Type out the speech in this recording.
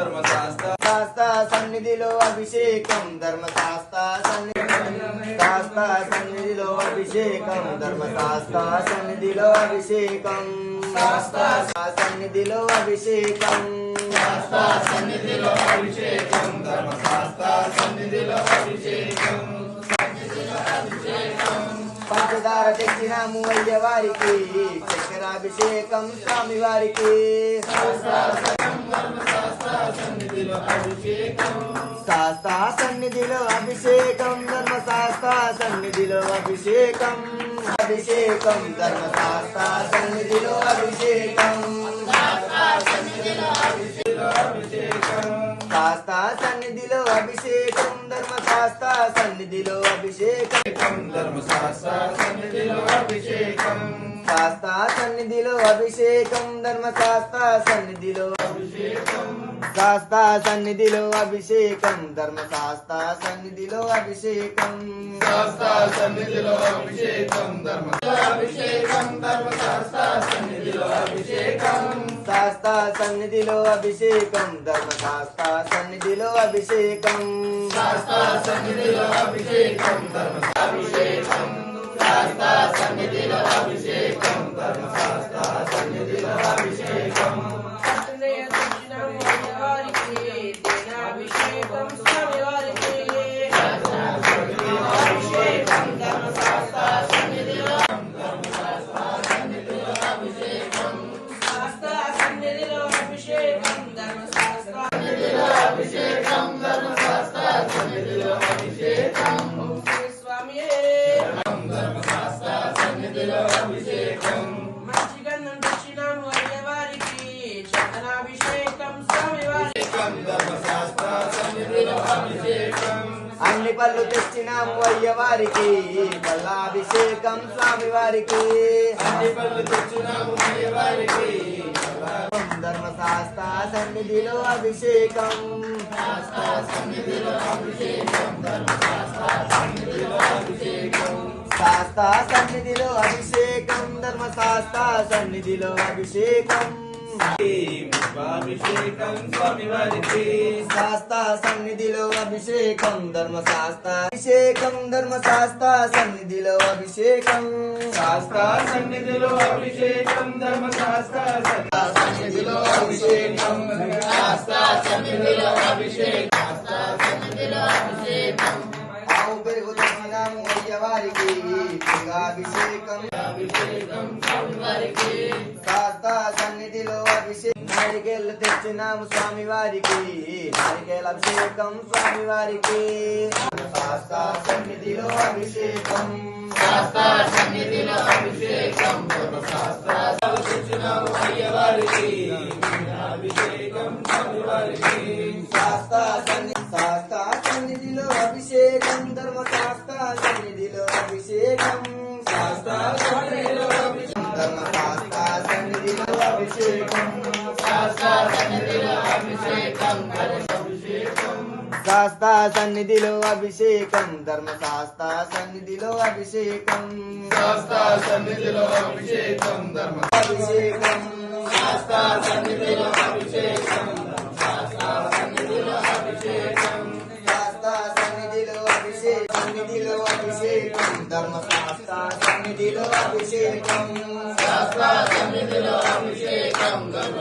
శాస్త్ర సన్నిధిలో అభిషేకం ధర్మశాస్త్ర సన్నిధిలో అభిషేకం ధర్మశాస్త్ర సన్నిధిలో అభిషేకం సన్నిధిలో అభిషేకం సన్నిధిలో అభిషేకం ధర్మశాస్త్ర సన్నిధిలో అభిషేకం పంచదార తెచ్చినాము అయ్య వారికి చక్కెరాభిషేకం స్వామి వారికి శాస్త్ర సన్నిధిలో అభిషేకం ధర్మశాస్త్ర సన్నిధిలో అభిషేకం అభిషేకం ధర్మశాస్త్ర సన్నిధిలో అభిషేకం శాస్త్ర సన్నిధిలో అభిషేకం ధర్మశాస్త్ర సన్నిధిలో అభిషేకం ధర్మశాస్త్ర సన్నిధిలో అభిషేకం శాస్త్ర సన్నిధిలో అభిషేకం ధర్మశాస్త్ర సన్నిధిలో అభిషేకం శాస్త్ర సన్నిధిలో అభిషేకం ధర్మశాస్త్ర సన్నిధిలో అభిషేకం శాస్త్ర సన్నిధిలో అభిషేకం అభిషేకం ధర్మశాస్త్ర సన్నిధిలో అభిషేకం శాస్త్ర సన్నిధిలో అభిషేకం ధర్మశాస్త్ర సన్నిధిలో అభిషేకం శాస్త్ర సన్నిధిలో అభిషేకం అభిషేకం శాస్త్ర సన్నిధిలో అభిషేకం ధర్మశాస్త్ర సన్నిధిలో అభిషేకం అభిషేకం ధర్మశాస్త్ర సన్నిధిలో అభిషేకం ధర్మశాస్త్ర సన్నిధిలో అభిషేకం మంచిగన్నం తెచ్చినాము అయ్యవారికి చందనాభిషేకం స్వామివారికి ధర్మశాస్త్ర సన్నిధిలో అభిషేకం అన్ని పళ్ళు తెచ్చినాము అయ్య వారికి పల్లాభిషేకం స్వామి వారికి అన్ని పళ్ళు తెచ్చినాము అయ్యవారికి ధర్మశాస్త్ర సన్నిధిలో అభిషేకం సన్నిధిలో అభిషేకం ధర్మశాస్త్ర సన్నిధిలో అభిషేకం శాస్త్ర సన్నిధిలో అభిషేకం ధర్మశాస్త్ర సన్నిధిలో అభిషేకం అభిషేకం స్వామివారికి శాస్త్ర సన్నిధిలో అభిషేకం ధర్మశాస్త్ర అభిషేకం ధర్మశాస్త్ర సన్నిధిలో అభిషేకం శాస్త్ర సన్నిధిలో అభిషేకం ధర్మశాస్త్ర సన్నిధిలో అభిషేకం శాస్త్ర సన్నిధిలో అభిషేకం సన్నిధిలో అభిషేకం ఆవు పెరుగు తెచ్చినాము అయ్య వారికి అభిషేకం అభిషేకం స్వామివారికి శాస్త్ర సన్నిధిలో అభిషేకం నారికేళ్ళు తెచ్చినాము స్వామి వారికి నారికేల అభిషేకం స్వామి వారికి శాస్త్ర సన్నిధిలో అభిషేకం శాస్త్ర సన్నిధిలో అభిషేకం శాస్త్ర తెచ్చినాము అయ్యవారికి అభిషేకం స్వామివారికి శాస్త్ర సన్నిధిలో అభిషేకం ధర్మశాస్త్ర సన్నిధిలో అభిషేకం శాస్త్ర సన్నిధిలో అభిషేకం ధర్మశాస్త్ర సన్నిధిలో అభిషేకం శాస్త్ర సన్నిధిలో అభిషేకం అభిషేకం శాస్త్ర సన్నిధిలో అభిషేకం ధర్మశాస్త్ర సన్నిధిలో అభిషేకం శాస్త్ర సన్నిధిలో అభిషేకం ధర్మ అభిషేకం శాస్త్ర సన్నిధిలో అభిషేకం శాస్త్ర సన్నిధిలో అభిషేకం శాస్త్ర సన్నిధిలో సన్నిధిలో అభిషేకం ధర్మశాస్త్ర సన్నిధిలో అభిషేకం శాస్త్ర సన్నిధిలో అభిషేకం ధర్మ